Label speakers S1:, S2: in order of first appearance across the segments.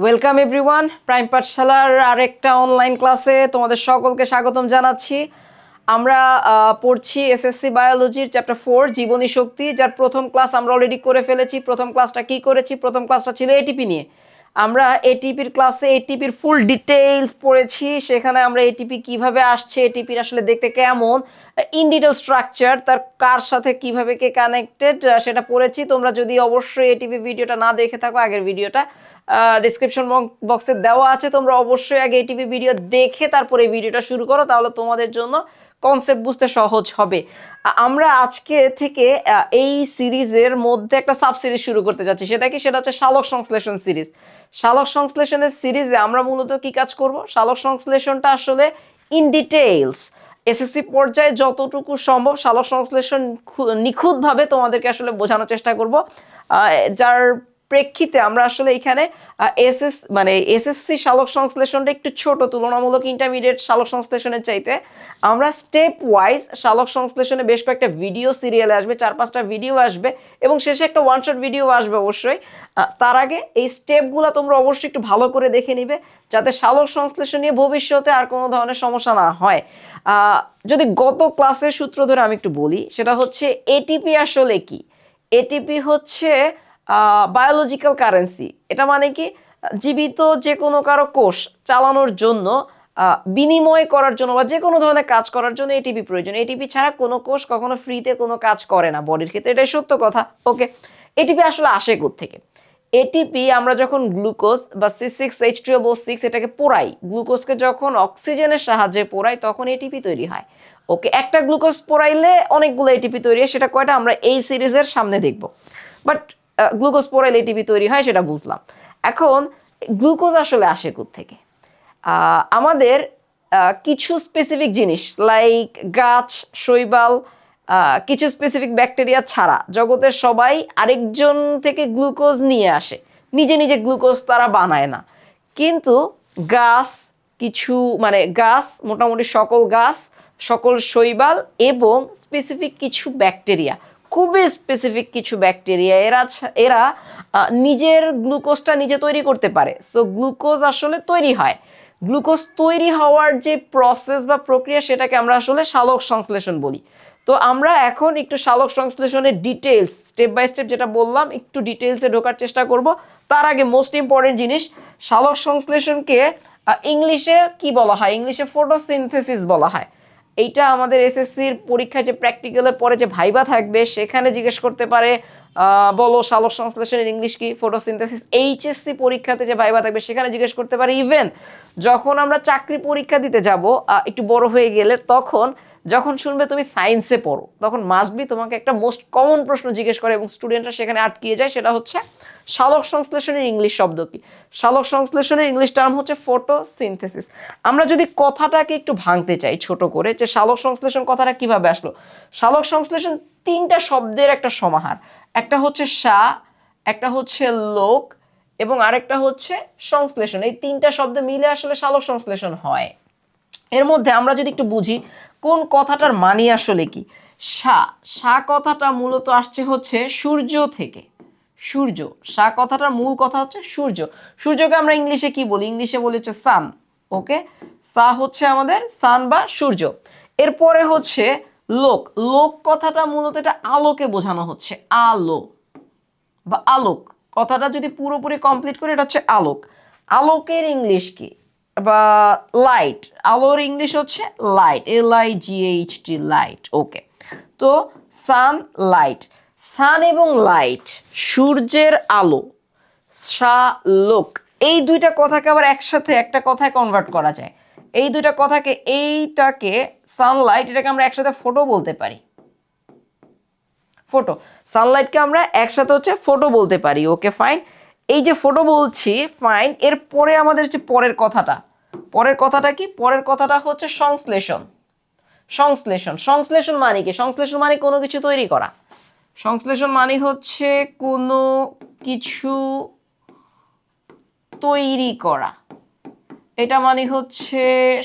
S1: Welcome everyone, prime পাঠশালার আরেকটা online ক্লাসে তোমাদের সকলকে স্বাগতম জানাচ্ছি। আমরা পড়ছি এসএসসি বায়োলজির চ্যাপ্টার 4 জীবনী শক্তি, যার প্রথম ক্লাস আমরা অলরেডি করে ফেলেছি। প্রথম ক্লাসটা কি করেছি? প্রথম ক্লাসটা ছিল এটিপি নিয়ে। আমরা এটিপির ক্লাসে এটিপির ফুল ডিটেইলস পড়েছি। সেখানে আমরা এটিপি কিভাবে আসছে, এটিপির আসলে দেখতে কেমন, ইন ডিটেল স্ট্রাকচার, তার কার সাথে কিভাবে কে কানেক্টেড, সেটা পড়েছি। তোমরা যদি অবশ্যই এটিপি ভিডিওটা না দেখে থাকো, আগের ভিডিওটা ডিসক্রিপশন বক্সে দেওয়া আছে, তোমরা অবশ্যই আগে এটিপি ভিডিও দেখে তারপরে এই ভিডিওটা শুরু করো, তাহলে তোমাদের জন্য কনসেপ্ট বুঝতে সহজ হবে। আমরা আজকে থেকে এই সিরিজের মধ্যে একটা সাব সিরিজ শুরু করতে যাচ্ছি। সেটা কি? সেটা হচ্ছে সালোক সংশ্লেষণ সিরিজ। সালোক সংশ্লেষণের সিরিজে আমরা মূলত কি কাজ করব? সালোক সংশ্লেষণটা আসলে ইন ডিটেইলস এসএসসি পর্যায়ে যতটুকু সম্ভব সালোক সংশ্লেষণ নিখুঁতভাবে তোমাদেরকে আসলে বোঝানোর চেষ্টা করব, যার প্রেক্ষিতে আমরা আসলে এখানে এসএসসি সালোক সংশ্লেষণটা একটু ছোট, তুলনামূলক ইন্টারমিডিয়েট সালোক সংশ্লেষণের চাইতে আমরা স্টেপ ওয়াইজ সালোক সংশ্লেষণে বেশ কয়েকটা ভিডিও সিরিয়ালে আসবে, 4-5টা ভিডিও আসবে এবং শেষে একটা ওয়ান শট ভিডিও আসবে অবশ্যই। তার আগে এই স্টেপগুলো তোমরা অবশ্যই একটু ভালো করে দেখে নিবে, যাতে সালোক সংশ্লেষণ নিয়ে ভবিষ্যতে আর কোনো ধরনের সমস্যা না হয়। যদি গত ক্লাসের সূত্র ধরে আমি একটু বলি, সেটা হচ্ছে এটিপি আসলে কি? এটিপি হচ্ছে বায়োলজিক্যাল কারেন্সি। এটা মানে কি? জীবিত যে কোনো কারো কোষ চালানোর জন্য, বিনিময় করার জন্য বা যে কোনো ধরনের কাজ করার জন্য এটিপি প্রয়োজন। এটিপি ছাড়া কোনো কোষ কখনো ফ্রিতে কোনো কাজ করে না বডির ক্ষেত্রে, এটাই সত্য কথা। ওকে, এটিপি আসলে আসে কোত্থেকে? এটিপি আমরা যখন গ্লুকোজ বা C6H12O6 এটাকে পোড়াই, গ্লুকোজকে যখন অক্সিজেনের সাহায্যে পোড়াই, তখন এটিপি তৈরি হয়। ওকে, একটা গ্লুকোজ পোড়াইলে অনেকগুলো এটিপি তৈরি হয়, সেটা কয়টা আমরা এই সিরিজের সামনে দেখব। বাট গ্লুকোজ পোড়াইলে এটিপি তৈরি হয় সেটা বুঝলাম। এখন গ্লুকোজ আসলে আসে কোত্থেকে? আমাদের কিছু স্পেসিফিক জিনিস লাইক গাছ, শৈবাল, কিছু স্পেসিফিক ব্যাকটেরিয়া ছাড়া জগতের সবাই আরেকজন থেকে গ্লুকোজ নিয়ে আসে। নিজে নিজে গ্লুকোজ তারা বানায় না। কিন্তু গাছ, কিছু গাছ, মোটামুটি সকল গাছ, সকল শৈবাল এবং স্পেসিফিক কিছু ব্যাকটেরিয়া, খুবই স্পেসিফিক কিছু ব্যাকটেরিয়া, এরা নিজের গ্লুকোজটা নিজে তৈরি করতে পারে। সো গ্লুকোজ আসলে তৈরি হয়। গ্লুকোজ তৈরি হওয়ার যে প্রসেস বা প্রক্রিয়া, সেটাকে আমরা আসলে সালোক সংশ্লেষণ বলি। তো আমরা এখন একটু সালোক সংশ্লেষণের ডিটেইলস, স্টেপ বাই স্টেপ যেটা বললাম, একটু ডিটেইলসে ঢোকার চেষ্টা করব। তার আগে মোস্ট ইম্পর্টেন্ট জিনিস, সালোক সংশ্লেষণকে ইংলিশে কি বলা হয়? ইংলিশে ফটোসিনথেসিস বলা হয়। এইটা আমাদের এসএসসির পরীক্ষায় যে প্র্যাকটিক্যালের পরে যে ভাইবা থাকবে, সেখানে জিজ্ঞেস করতে পারে, বলো সালোক সংশ্লেষণের ইংলিশ কি? ফটোসিনথেসিস। এইচএসসি পরীক্ষাতে যে ভাইবা থাকবে, সেখানে জিজ্ঞেস করতে পারে। ইভেন যখন আমরা চাকরি পরীক্ষা দিতে যাব একটু বড় হয়ে গেলে, তখন যখন শুনবে তুমি সায়েন্সে পড়ো, তখন মাস্ট বি তোমাকে একটা মোস্ট কমন প্রশ্ন জিজ্ঞেস করে এবং স্টুডেন্টরা সেখানে আটকিয়ে যায়। সেটা হচ্ছে সালোক সংশ্লেষণের ইংলিশ শব্দ কি? সালোক সংশ্লেষণের ইংলিশ টার্ম হচ্ছে ফটোসিনথেসিস। আমরা যদি কথাটাকে একটু ভাঙতে চাই ছোট করে, যে সালোক সংশ্লেষণ কথাটা কিভাবে আসলো। সালোক সংশ্লেষণ 3টা শব্দের একটা সমাহার। একটা হচ্ছে সা, একটা হচ্ছে লোক এবং আরেকটা হচ্ছে সংশ্লেষণ। এই 3টা শব্দ মিলে আসলে সালোক সংশ্লেষণ হয়। এর মধ্যে আমরা যদি একটু বুঝি কোন কথাটার মানে আসলে কি। সা কথাটা মূলত আসছে হচ্ছে সূর্য থেকে। সূর্য, সা কথাটার মূল কথা হচ্ছে সূর্য। সূর্যকে আমরা ইংলিশে কি বলি? ইংলিশে বলি হচ্ছে সান। ওকে, সা হচ্ছে আমাদের সান বা সূর্য। এরপরে হচ্ছে লোক। লোক কথাটা মূলত এটা আলোকে বোঝানো হচ্ছে, আলো বা আলোক। কথাটা যদি পুরোপুরি কমপ্লিট করে, এটা হচ্ছে আলোক। আলোকের ইংলিশ কি? বা লাইট। আলোর ইংলিশ হচ্ছে লাইট, LIGHT, লাইট। ওকে, তো সান, লাইট। সান এবং লাইট, সূর্যের আলো, লোক, এই দুইটা কথাকে আবার একসাথে একটা কথায় কনভার্ট করা যায়। এই দুইটা কথাকে, এইটাকে সানলাইট, এটাকে আমরা একসাথে ফটো বলতে পারি। ফটো, সানলাইটকে আমরা একসাথে হচ্ছে ফটো বলতে পারি। ওকে ফাইন, এই যে ফটো বলছি, ফাইন। এরপরে আমাদের হচ্ছে পরের কথাটা। পরের কথাটা কি? পরের কথাটা হচ্ছে সংশ্লেষণ। সংশ্লেষণ, সংশ্লেষণ মানে কি? সংশ্লেষণ মানে কোনো কিছু তৈরি করা। সংশ্লেষণ মানে হচ্ছে কোনো কিছু তৈরি করা, এটা মানে হচ্ছে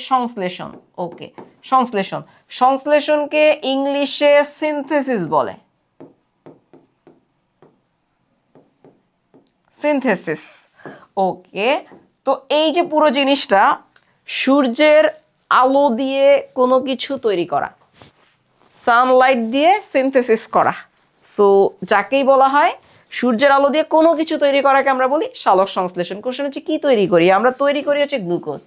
S1: সংশ্লেষণ। ওকে, সংশ্লেষণ। সংশ্লেষণকে ইংলিশে সিনথেসিস বলে। সিনথেসিস। ওকে, তো এই যে পুরো জিনিসটা সূর্যের আলো দিয়ে কোনো কিছু তৈরি করা, সানলাইট দিয়ে সিনথেসিস করা, সো যাকেই বলা হয় সূর্যের আলো দিয়ে কোনো কিছু তৈরি করাকে আমরা বলি সালোক সংশ্লেষণ। কোশ্চেন হচ্ছে কি তৈরি করি আমরা? তৈরি করি হচ্ছে গ্লুকোজ।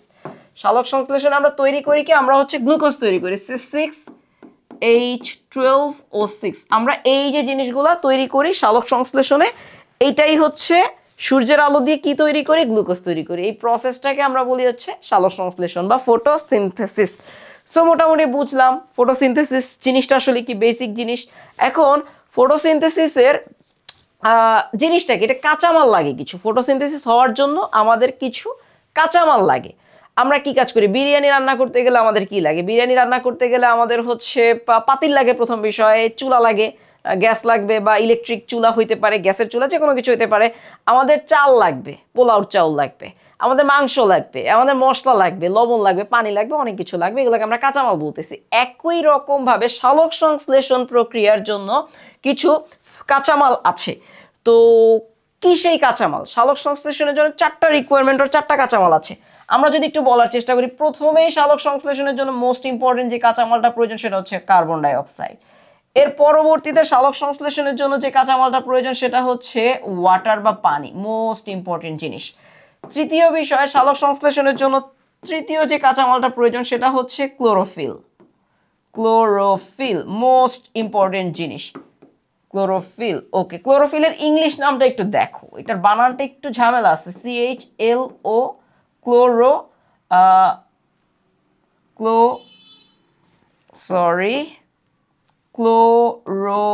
S1: সালোক সংশ্লেষণ আমরা তৈরি করি কি? আমরা হচ্ছে গ্লুকোজ তৈরি করি, C6H12O6। আমরা এই যে জিনিসগুলা তৈরি করি সালোক সংশ্লেষণে, এইটাই হচ্ছে সূর্যের আলো দিয়ে কি তৈরি করি? গ্লুকোজ তৈরি করি। এই প্রসেসটাকে আমরা বলি হচ্ছে সালোক সংশ্লেষণ বা ফটোসিনথেসিস। সো মোটামুটি বুঝলাম ফটোসিনথেসিস জিনিসটা আসলে কি, বেসিক জিনিস। এখন ফটোসিনথেসিসের জিনিসটা কি? এটা কাঁচামাল লাগে কিছু, ফটোসিনথেসিস হওয়ার জন্য আমাদের কিছু কাঁচামাল লাগে। আমরা কি কাজ করি? বিরিয়ানি রান্না করতে গেলে আমাদের কি লাগে? বিরিয়ানি রান্না করতে গেলে আমাদের হচ্ছে পাতিল লাগে, প্রথম বিষয়ে চুলা লাগে, গ্যাস লাগবে বা ইলেকট্রিক চুলা হইতে পারে, গ্যাসের চুলা, যে কোনো কিছু হইতে পারে। আমাদের চাল লাগবে, পোলাওর চাউল লাগবে, আমাদের মাংস লাগবে, আমাদের মশলা লাগবে, লবণ লাগবে, পানি লাগবে, অনেক কিছু লাগবে, এগুলোকে আমরা কাঁচামাল বলতেছি। একই রকম ভাবে সালোক সংশ্লেষণ প্রক্রিয়ার জন্য কিছু কাঁচামাল আছে। তো কি সেই কাঁচামাল? সালোক সংশ্লেষণের জন্য 4টা রিকোয়ারমেন্ট আর 4টা কাঁচামাল আছে। আমরা যদি একটু বলার চেষ্টা করি, প্রথমেই সালোক সংশ্লেষণের জন্য মোস্ট ইম্পর্টেন্ট যে কাঁচামালটা প্রয়োজন সেটা হচ্ছে কার্বন ডাই অক্সাইড। এর পরবর্তীতে সালোক সংশ্লেষণের জন্য যে কাঁচামালটা প্রয়োজন সেটা হচ্ছে ওয়াটার বা পানি, মোস্ট ইম্পর্টেন্ট জিনিস। তৃতীয় বিষয়, সালোক সংশ্লেষণের জন্য তৃতীয় যে কাঁচামালটা প্রয়োজন সেটা হচ্ছে ক্লোরোফিল। ক্লোরোফিল মোস্ট ইম্পর্টেন্ট জিনিস, ক্লোরোফিল। ওকে, ক্লোরোফিলের ইংলিশ নামটা একটু দেখো, এটার বানানটা একটু ঝামেলা আছে, CHLO, chloro, chlo sorry chloro,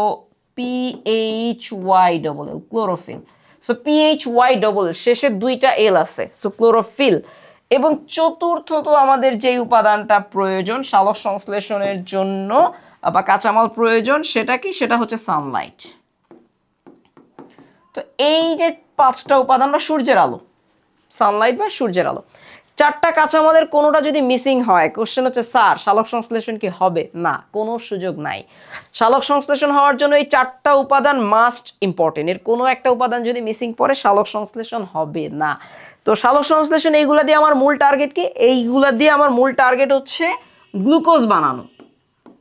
S1: PHYLL, chlorophyll. So PHYLL শেষে 2টা L আছে, সো ক্লোরোফিল। এবং চতুর্থত আমাদের যে উপাদানটা প্রয়োজন সালোক সংশ্লেষণের জন্য বা কাঁচামাল প্রয়োজন সেটা কি? সেটা হচ্ছে সানলাইট। তো এই যে 5টা উপাদান বা সূর্যের আলো, সানলাইট বা সূর্যের আলো, 4টা কাঁচামালের কোনোটা যদি মিসিং হয়, কোশ্চেন হচ্ছে স্যার সালোক সংশ্লেষণ কি হবে? না, কোনো সুযোগ নাই। সালোক সংশ্লেষণ হওয়ার জন্য এই 4টা উপাদান মাস্ট ইম্পর্টেন্ট, এর কোনো একটা উপাদান যদি মিসিং পড়ে সালোক সংশ্লেষণ হবে না। তো সালোক সংশ্লেষণ এইগুলা দিয়ে আমার মূল টার্গেট কি? এইগুলা দিয়ে আমার মূল টার্গেট হচ্ছে গ্লুকোজ বানানো।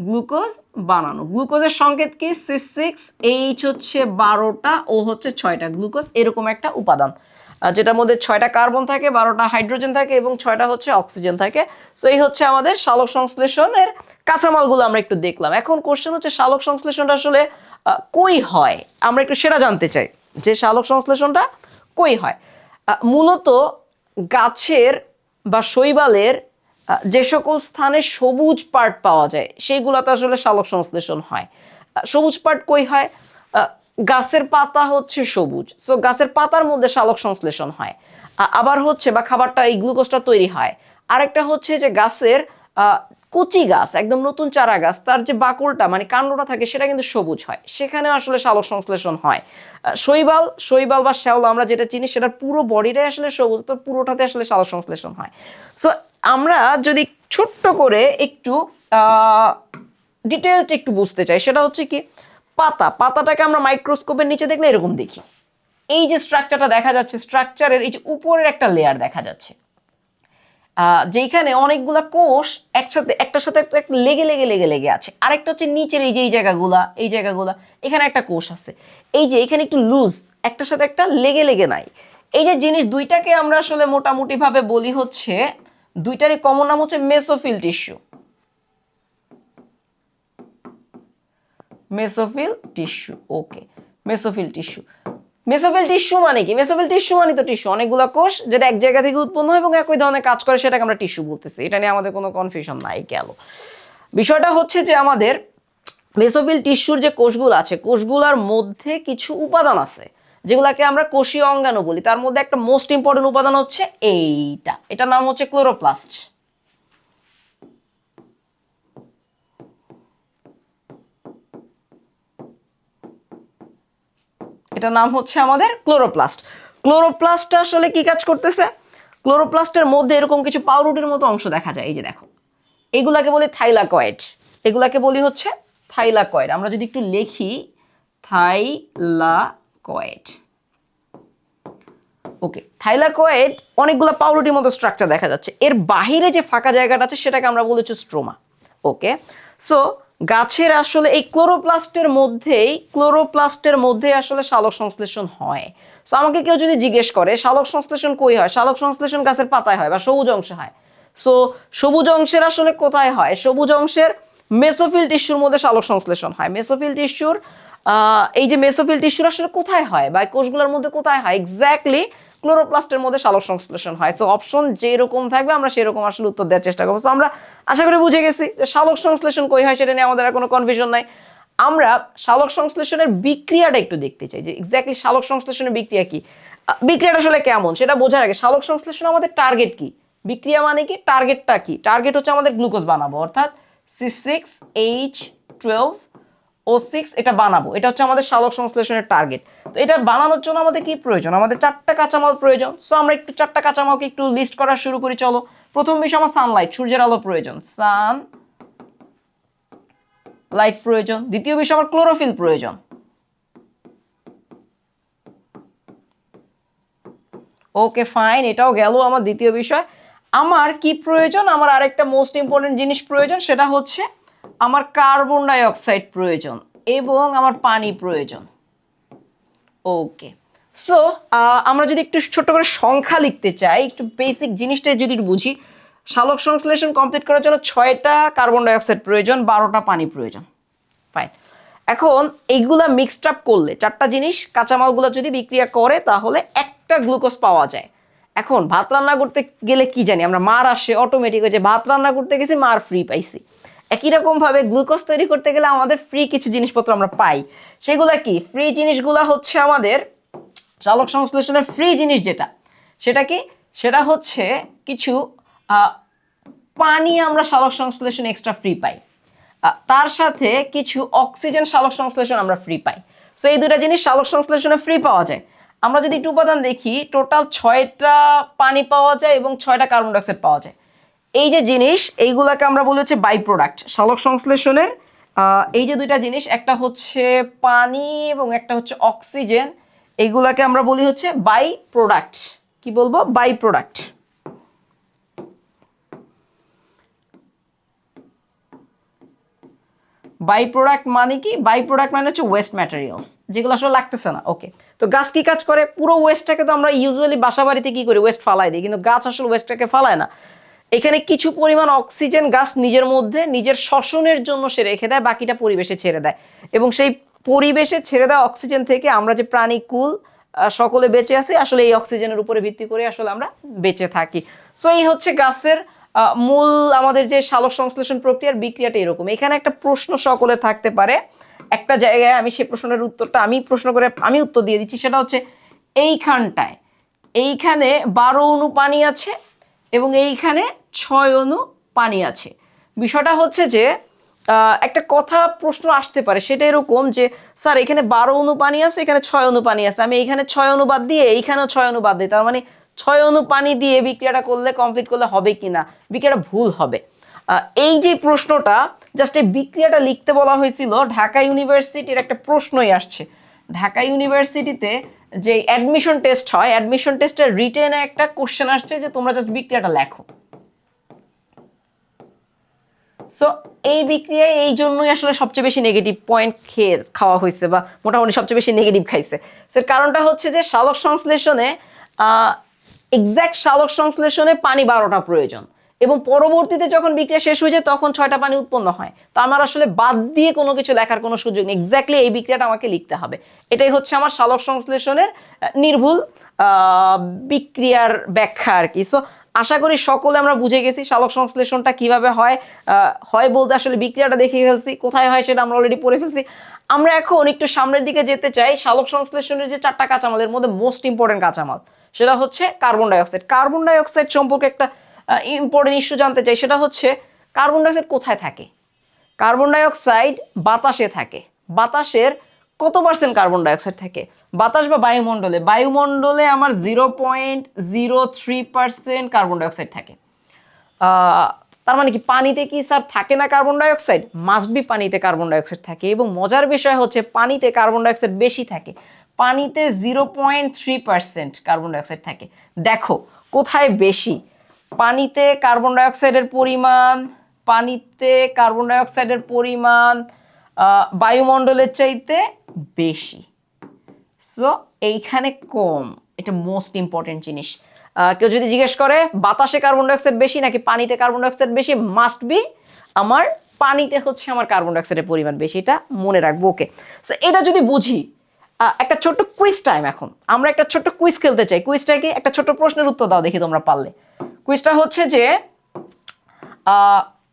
S1: গ্লুকোজ বানানো, গ্লুকোজের সংকেত কি? C6H হচ্ছে 12টা, ও হচ্ছে 6টা, গ্লুকোজ এরকম একটা উপাদান যেটার মধ্যে 6টা কার্বন থাকে, 12টা হাইড্রোজেন থাকে এবং 6টা হচ্ছে অক্সিজেন থাকে। সো এই হচ্ছে আমাদের সালোক সংশ্লেষণের কাঁচামালগুলো আমরা একটু দেখলাম। এখন কোশ্চেন হচ্ছে সালোক সংশ্লেষণটা আসলে কই হয়, আমরা একটু সেটা জানতে চাই যে সালোক সংশ্লেষণটা কই হয়। মূলত গাছের বা শৈবালের যে সকল স্থানে সবুজ পার্ট পাওয়া যায় সেইগুলোতে আসলে সালোক সংশ্লেষণ হয়। সবুজ পার্ট কই হয়? গাছের পাতা হচ্ছে সবুজ, সো গাছের পাতার মধ্যে সালোক সংশ্লেষণ হয়। আবার হচ্ছে বা খাবারটা, এই গ্লুকোজটা তৈরি হয়। আরেকটা হচ্ছে যে গাছের কচি গাছ, একদম নতুন চারা গাছ, তার যে বাকলটা মানে কাণ্ডটা থাকে সেটা কিন্তু সবুজ হয়, সেখানে আসলে সালোক সংশ্লেষণ হয়। শৈবাল, শৈবাল বা শ্যাওলা আমরা যেটা চিনি সেটার পুরো বডিটাই আসলে সবুজ, তো পুরোটাতে আসলে সালোক সংশ্লেষণ হয়। সো আমরা যদি ছোট্ট করে একটু ডিটেলস একটু বুঝতে চাই, সেটা হচ্ছে কি, পাতাটাকে আমরা মাইক্রোস্কোপের নিচে দেখলে এরকম দেখি। এই যে স্ট্রাকচারটা দেখা যাচ্ছে, স্ট্রাকচারের এই যে উপরের একটা লেয়ার দেখা যাচ্ছে, যেখানে অনেকগুলা কোষ একসাথে, একটার সাথে একটা লেগে লেগে লেগে লেগে আছে। আরেকটা হচ্ছে নিচের এই যে এই জায়গাগুলা, এই জায়গাগুলা, এখানে একটা কোষ আছে, এই যে এখানে একটু লুজ, একটার সাথে একটা লেগে লেগে নাই। এই যে জিনিস দুইটাকে আমরা আসলে মোটামুটি ভাবে বলি হচ্ছে, দুইটারই কমন নাম হচ্ছে মেসোফিল টিস্যু। মেসোফিল টিস্যু, ওকে, মেসোফিল টিস্যু। মেসোফিল টিস্যু মানে কি? মেসোফিল টিস্যু মানে তো টিস্যু, অনেকগুলো কোষ যেটা এক জায়গা থেকে উৎপন্ন হয় এবং একই ধরনের কাজ করে, সেটাকে আমরা টিস্যু বলতেছি। এটা নিয়ে আমাদের কোনো কনফিউশন নাই। গেল বিষয়টা হচ্ছে যে আমাদের মেসোফিল টিস্যুর যে কোষগুলো আছে, কোষগুলোর মধ্যে কিছু উপাদান আছে যেগুলাকে আমরা কোষীয় অঙ্গাণু বলি। তার মধ্যে একটা মোস্ট ইম্পর্টেন্ট উপাদান হচ্ছে এইটা, এটার নাম হচ্ছে ক্লোরোপ্লাস্ট। এটার নাম হচ্ছে আমাদের ক্লোরোপ্লাস্ট। ক্লোরোপ্লাস্টটা আসলে কি কাজ করতেছে? ক্লোরোপ্লাস্টের মধ্যে এরকম কিছু পাউরুটির মতো অংশ দেখা যায়, এই যে দেখো, এগুলাকে বলি থাইলাকয়েড। এগুলাকে বলি হচ্ছে থাইলাকয়েড। আমরা যদি একটু লিখি থাইলাকয়েড, ওকে, থাইলাকয়েড অনেকগুলো পাউরুটির মতো স্ট্রাকচার দেখা যাচ্ছে, এর বাহিরে যে ফাঁকা জায়গাটা আছে সেটাকে আমরা বলেছি স্ট্রোমা। ওকে, সো গাছের আসলে এই ক্লোরোপ্লাস্টের মধ্যেই আসলে শালক সংশ্লেষণ হয়। সো আমাকে কেউ যদি জিজ্ঞেস করে শালক সংশ্লেষণ কই হয়, শালক সংশ্লেষণ গাছের পাতায় হয় বা সবুজ অংশে হয়। সো সবুজ অংশের আসলে কোথায় হয়, সবুজ অংশের মেসোফিল টিস্যুর মধ্যে শালক সংশ্লেষণ হয়। মেসোফিল টিস্যুর এই যে মেসোফিল টিস্যুর আসলে কোথায় হয় বা কোষগুলোর মধ্যে কোথায় হয়, এক্স্যাক্টলি ক্লোরোপ্লাস্টের মধ্যে শালক সংশ্লেষণ হয়। সো অপশন যেরকম থাকবে আমরা সেরকম আসলে উত্তর দেওয়ার চেষ্টা করবো। সো আমরা আশা করি বুঝে গেছি যে শালক সংশ্লেষণ কই হয়, সেটা নিয়ে আমাদের আর কোনো কনফিউশন নাই। আমরা শালক সংশ্লেষণের বিক্রিয়াটা একটু দেখতে চাই যে এক্স্যাক্টলি শালক সংশ্লেষণের বিক্রিয়া কি, বিক্রিয়াটা আসলে কেমন সেটা বোঝার আগে শালক সংশ্লেষণ আমাদের টার্গেট কি, বিক্রিয়া মানে কি, টার্গেটটা কি, টার্গেট হচ্ছে আমাদের গ্লুকোজ বানাবো, অর্থাৎ C6H12O6 এটা বানাবো, এটা হচ্ছে আমাদের শালক সংশ্লেষণের টার্গেট। তো এটা বানানোর জন্য আমাদের কি প্রয়োজন, আমাদের 4টা কাঁচামাল প্রয়োজন। সো আমরা একটু 4টা কাঁচামালকে একটু লিস্ট করা শুরু করি, চলো। প্রথম বিষয় আমার সানলাইট, সূর্যের আলো প্রয়োজন, সানলাইট প্রয়োজন। দ্বিতীয় বিষয় আমার ক্লোরোফিল প্রয়োজন। ওকে ফাইন, এটাও গেল আমার দ্বিতীয় বিষয়। আমার কি প্রয়োজন, আমার আরেকটা মোস্ট ইম্পর্টেন্ট জিনিস প্রয়োজন, সেটা হচ্ছে আমার কার্বন ডাই অক্সাইড প্রয়োজন এবং আমার পানি প্রয়োজন। ওকে, সো আমরা যদি একটু ছোট করে সংখ্যা লিখতে চাই, একটু বেসিক জিনিসটা যদি একটু বুঝি, শালক সংশ্লেষণ কমপ্লিট করার জন্য 6টা কার্বন ডাই অক্সাইড প্রয়োজন, 12টা পানি প্রয়োজন। ফাইন, এখন এইগুলা মিক্সড আপ করলে 4টা জিনিস কাঁচামালগুলো যদি বিক্রিয়া করে তাহলে একটা গ্লুকোজ পাওয়া যায়। এখন ভাত রান্না করতে গেলে কি জানি আমরা, মার আসে অটোমেটিক, যে ভাত রান্না করতে গেছি মার ফ্রি পাইছি। একই রকম ভাবে গ্লুকোজ তৈরি করতে গেলে আমাদের ফ্রি কিছু জিনিসপত্র আমরা পাই। সেগুলা কি, ফ্রি জিনিসগুলা হচ্ছে আমাদের শালক সংশ্লেষণের ফ্রি জিনিস যেটা, সেটা কি, সেটা হচ্ছে কিছু পানি আমরা শালক সংশ্লেষণ এক্সট্রা ফ্রি পাই, তার সাথে কিছু অক্সিজেন শালক সংশ্লেষণ আমরা ফ্রি পাই। সো এই দুটা জিনিস শালক সংশ্লেষণে ফ্রি পাওয়া যায়। আমরা যদি একটু উপাদান দেখি, টোটাল 6টা পানি পাওয়া যায় এবং 6টা কার্বন ডাইঅক্সাইড পাওয়া যায়। এই যে জিনিস, এইগুলাকে আমরা বলি হচ্ছে বাই প্রোডাক্ট শালক সংশ্লেষণের। এই যে দুইটা জিনিস, একটা হচ্ছে পানি এবং একটা হচ্ছে অক্সিজেন, এইগুলাকে আমরা বলি হচ্ছে বাই প্রোডাক্ট। কি বলবো, বাই প্রোডাক্ট। বাই প্রোডাক্ট মানে কি, বাই প্রোডাক্ট মানে হচ্ছে ওয়েস্ট ম্যাটেরিয়ালস, যেগুলো আসলে লাগতেছে না। ওকে, তো গাছ কি কাজ করে, পুরো ওয়েস্টটাকে তো আমরা ইউজুয়ালি বাসা বাড়িতে কি করি, ওয়েস্ট ফালাই দিই, কিন্তু গাছ আসলে ওয়েস্টটাকে ফালায় না। এখানে কিছু পরিমাণ অক্সিজেন গাছ নিজের মধ্যে নিজের শ্বসনের জন্য সে রেখে দেয়, বাকিটা পরিবেশে ছেড়ে দেয়। এবং সেই পরিবেশে ছেড়ে দেওয়া অক্সিজেন থেকে আমরা যে প্রাণীকুল সকলে বেঁচে আছি, আসলে এই অক্সিজেনের উপরে ভিত্তি করে আসলে আমরা বেঁচে থাকি। সো এই হচ্ছে গাছের মূল আমাদের যে শালক সংশ্লেষণ প্রক্রিয়ার বিক্রিয়াটা এরকম। এখানে একটা প্রশ্ন সকলে থাকতে পারে, একটা জায়গায় আমি সেই প্রশ্নের উত্তরটা আমি উত্তর দিয়ে দিচ্ছি, সেটা হচ্ছে এইখানে 12 অণু পানি আছে এবং এইখানে 6 অণু পানি আছে। বিষয়টা হচ্ছে যে একটা কথা প্রশ্ন আসতে পারে, সেটা এরকম যে স্যার এখানে 12 অণু পানি আছে, এখানে 6 অণু পানি আছে, আমি এইখানে 6 অণু বাদ দিয়ে এইখানেও 6 অণু বাদ দিই, তার মানে 6 অণু পানি দিয়ে বিক্রিয়াটা কমপ্লিট করলে হবে কিনা, বিক্রিয়াটা ভুল হবে। এই যে প্রশ্নটা, জাস্ট এই বিক্রিয়াটা লিখতে বলা হয়েছিল, ঢাকা ইউনিভার্সিটির একটা প্রশ্নই আসছে। ঢাকা ইউনিভার্সিটিতে যে অ্যাডমিশন টেস্ট হয়, অ্যাডমিশন টেস্টের রিটেনে একটা কোশ্চেন আসছে যে তোমরা জাস্ট বিক্রিয়াটা লেখো। সো এই বিক্রিয়ায় এই জন্যই আসলে সবচেয়ে বেশি নেগেটিভ পয়েন্ট খাওয়া হয়েছে, বা মোটামুটি সবচেয়ে বেশি নেগেটিভ খাইছে। এর কারণটা হচ্ছে যে শালক সংশ্লেষণে এক্স্যাক্ট শালক সংশ্লেষণে পানি 12টা প্রয়োজন, এবং পরবর্তীতে যখন বিক্রিয়া শেষ হয়ে যায় তখন 6টা পানি উৎপন্ন হয়। তো আমার আসলে বাদ দিয়ে কোনো কিছু লেখার কোনো সুযোগ নেই, এক্স্যাক্টলি এই বিক্রিয়াটা আমাকে লিখতে হবে। এটাই হচ্ছে আমার শালক সংশ্লেষণের নির্ভুল বিক্রিয়ার ব্যাখ্যা আর কি। সো আশা করি সকলে আমরা বুঝে গেছি শালক সংশ্লেষণটা কিভাবে হয়। হয় বলতে আসলে বিক্রিয়াটা দেখিয়ে ফেলছি, কোথায় হয় সেটা আমরা অলরেডি পড়ে ফেলছি। আমরা এখন একটু সামনের দিকে যেতে চাই। শালক সংশ্লেষণের যে 4টা কাঁচামালের মধ্যে মোস্ট ইম্পর্টেন্ট কাঁচামাল, সেটা হচ্ছে কার্বন ডাই অক্সাইড। কার্বন ডাই অক্সাইড সম্পর্কে একটা ইম্পর্টেন্ট ইস্যু জানতে চাই, সেটা হচ্ছে কার্বন ডাই অক্সাইড কোথায় থাকে। কার্বন ডাই অক্সাইড বাতাসে থাকে। বাতাসের কত পার্সেন্ট কার্বন ডাই অক্সাইড থাকে, বাতাস বা বায়ুমণ্ডলে আমার 0.03% কার্বন ডাই অক্সাইড থাকে। তার মানে কি পানিতে কি স্যার থাকে না কার্বন ডাই অক্সাইড? মাস্ট বি পানিতে কার্বন ডাই অক্সাইড থাকে, এবং মজার বিষয় হচ্ছে পানিতে কার্বন ডাই অক্সাইড বেশি থাকে। পানিতে 0.3% কার্বন ডাইঅক্সাইড থাকে। দেখো কোথায় বেশি, পানিতে কার্বন ডাইঅক্সাইডের পরিমাণ, পানিতে কার্বন ডাইঅক্সাইডের পরিমাণ বায়ুমণ্ডলের চাইতে বেশি। সো এইখানে কম, এটা মোস্ট ইম্পর্টেন্ট জিনিস। কেউ যদি জিজ্ঞেস করে বাতাসে কার্বন ডাইঅক্সাইড বেশি নাকি পানিতে কার্বন ডাইঅক্সাইড বেশি, মাস্ট বি আমার পানিতে হচ্ছে আমার কার্বন ডাইঅক্সাইডের পরিমাণ বেশি, এটা মনে রাখবো। ওকে, সো এটা যদি বুঝি, একটা ছোট্ট কুইজ টাইম। এখন আমরা একটা ছোট্ট কুইজ খেলতে চাই। কুইজটা কি, একটা ছোট্ট প্রশ্নের উত্তর দাও দেখি তোমরা পারলে। কুইজটা হচ্ছে যে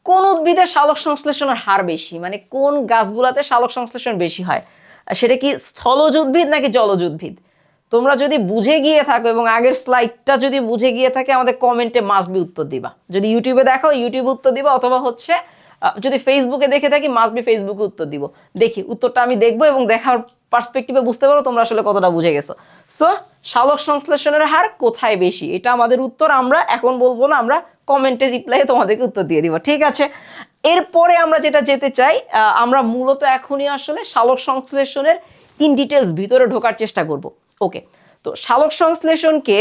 S1: কোন উদ্ভিদের সালোক সংশ্লেষণের হার বেশি, মানে কোন গাছগুলাতে সালোক সংশ্লেষণ বেশি হয়, সেটা কি স্থলজ উদ্ভিদ নাকি জলজ উদ্ভিদ? তোমরা যদি বুঝে গিয়ে থাকো এবং আগের স্লাইডটা যদি বুঝে গিয়ে থাকে, আমাদের কমেন্টে মাস্ট বি উত্তর দিবা। যদি ইউটিউবে দেখো ইউটিউবে উত্তর দিবা, অথবা হচ্ছে যদি ফেসবুকে দেখে থাকি মাস্ট বি ফেসবুকে উত্তর দিব। দেখি উত্তরটা আমি দেখবো এবং দেখার পার্সপেক্টিভে বুঝতে পারো তোমরা আসলে কতটা বুঝে গেছো। সো সালোক সংশ্লেষণের হার কোথায় বেশি, এটা আমাদের উত্তর। আমরা এখন বলবো না, আমরা কমেন্টে রিপ্লাই তোমাদেরকে উত্তর দিয়ে দিব, ঠিক আছে? এরপরে আমরা যেটা যেতে চাই, আমরা মূলত এখনই আসলে সালোক সংশ্লেষণের ইন ডিটেলস ভিতরে ঢোকার চেষ্টা করব। ওকে, তো সালোক সংশ্লেষণকে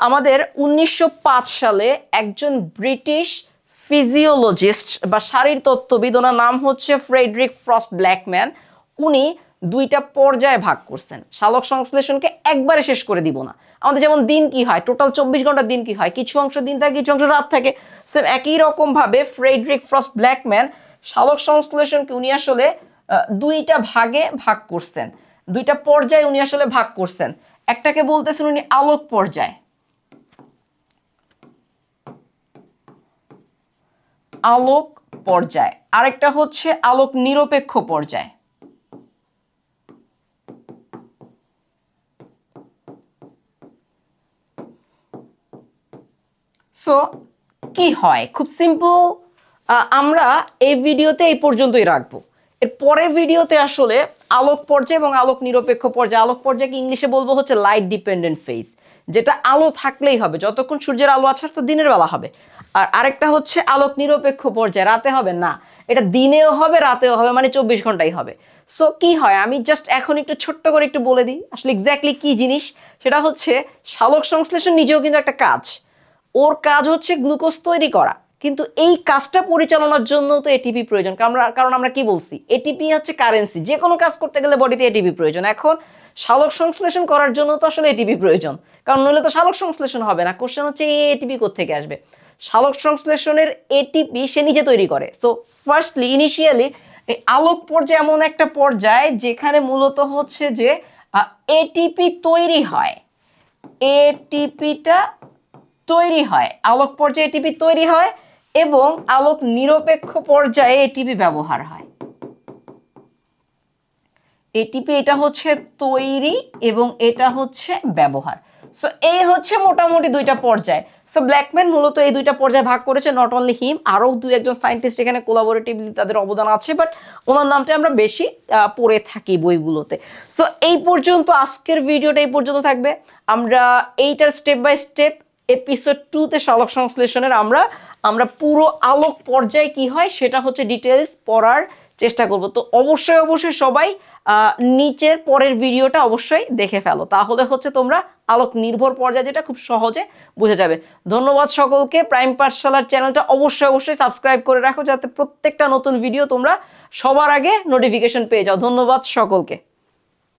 S1: আমাদের 1905 সালে একজন ব্রিটিশ ফিজিওলজিস্ট বা শারীরতত্ত্ববিদ, ওনার নাম হচ্ছে ফ্রেডরিক ফ্রস্ট ব্ল্যাকম্যান, উনি দুইটা পর্যায়ে ভাগ করছেন। সালোক সংশ্লেষণকে একবারে শেষ করে দিব না। আমাদের যেমন দিন কি হয়, টোটাল 24 ঘন্টার দিন কি হয়, কিছু অংশ দিন থাকে কিছু অংশ রাত থাকে, সেম একই রকম ভাবে ফ্রেডরিক ফ্রস্ট ব্ল্যাকম্যান সালোক সংশ্লেষণকে উনি আসলে দুইটা ভাগে ভাগ করছেন, দুইটা পর্যায়ে উনি আসলে ভাগ করছেন। একটাকে বলতেছেন উনি আলোক পর্যায়, আলোক পর্যায়, আরেকটা হচ্ছে আলোক নিরপেক্ষ পর্যায়। সো কি হয়, খুব সিম্পল, আমরা এই ভিডিওতে এই পর্যন্তই রাখবো। এর পরের ভিডিওতে আসলে আলোক পর্যায় এবং আলোক নিরপেক্ষ পর্যায়, আলোক পর্যায়কে ইংলিশে বলবো হচ্ছে লাইট ডিপেন্ডেন্ট ফেজ, যেটা আলো থাকলেই হবে, যতক্ষণ সূর্যের আলো আছে তো দিনের বেলা হবে। আর আরেকটা হচ্ছে আলোক নিরপেক্ষ পর্যায়, রাতে হবে না, এটা দিনেও হবে রাতেও হবে, মানে 24 ঘন্টাই হবে। সো কি হয়, আমি জাস্ট এখন একটু ছোট্ট করে একটু বলে দিই আসলে এক্স্যাক্টলি কি জিনিস। সেটা হচ্ছে সালোক সংশ্লেষণ নিজেও কিন্তু একটা কাজ, ওর কাজ হচ্ছে গ্লুকোজ তৈরি করা, কিন্তু এই কাজটা পরিচালনার জন্য তো এটিপি প্রয়োজন। কারণ আমরা কি বলছি, এটিপি হচ্ছে কারেন্সি, যে কোনো কাজ করতে গেলে বডিতে এটিপি প্রয়োজন। এখন সালোক সংশ্লেষণ করার জন্য তো আসলে এটিপি প্রয়োজন, কারণ নইলে তো সালোক সংশ্লেষণ হবে না। কোশ্চেন হচ্ছে এই এটিপি কোত্থেকে আসবে? সালোক সংশ্লেষণের এটিপি সে নিজে তৈরি করে। সো ফার্স্টলি ইনিশিয়ালি এই আলোক পর্যায় এমন একটা পর্যায় যেখানে মূলত হচ্ছে যে এটিপি তৈরি হয়, এটিপিটা তৈরি হয়, আলোক পর্যায়ে এটিপি তৈরি হয় এবং আলোক নিরপেক্ষ পর্যায়ে এটিপি ব্যবহার হয়। এটিপি এটা হচ্ছে তৈরি এবং এটা হচ্ছে ব্যবহার। সো এই হচ্ছে মোটামুটি দুইটা পর্যায়। সো ব্ল্যাকম্যান মূলত এই দুইটা পর্যায়ে ভাগ করেছে, নট অনলি হিম, আরও দুই একজন সায়েন্টিস্ট এখানে কোলাবোরেটিভলি তাদের অবদান আছে, বাট ওনার নামটা আমরা বেশি পড়ে থাকি বইগুলোতে। সো এই পর্যন্ত আজকের ভিডিওটা এই পর্যন্ত থাকবে। আমরা এইটার স্টেপ বাই স্টেপ এপিসোড 2-তে সালোক সংশ্লেষণের আমরা পুরো আলোক পর্যায়ে কি হয় সেটা হচ্ছে ডিটেলস পড়ার চেষ্টা করব। তো অবশ্যই সবাই নিচের পরের ভিডিওটা অবশ্যই দেখে ফেলো, তাহলে হচ্ছে তোমরা আলোক নির্ভর পর্যায়ে যেটা খুব সহজে বুঝে যাবে। ধন্যবাদ সকলকে। প্রাইম পাঠশালার চ্যানেলটা অবশ্যই সাবস্ক্রাইব করে রাখো, যাতে প্রত্যেকটা নতুন ভিডিও তোমরা সবার আগে নোটিফিকেশন পেয়ে যাও। ধন্যবাদ সকলকে।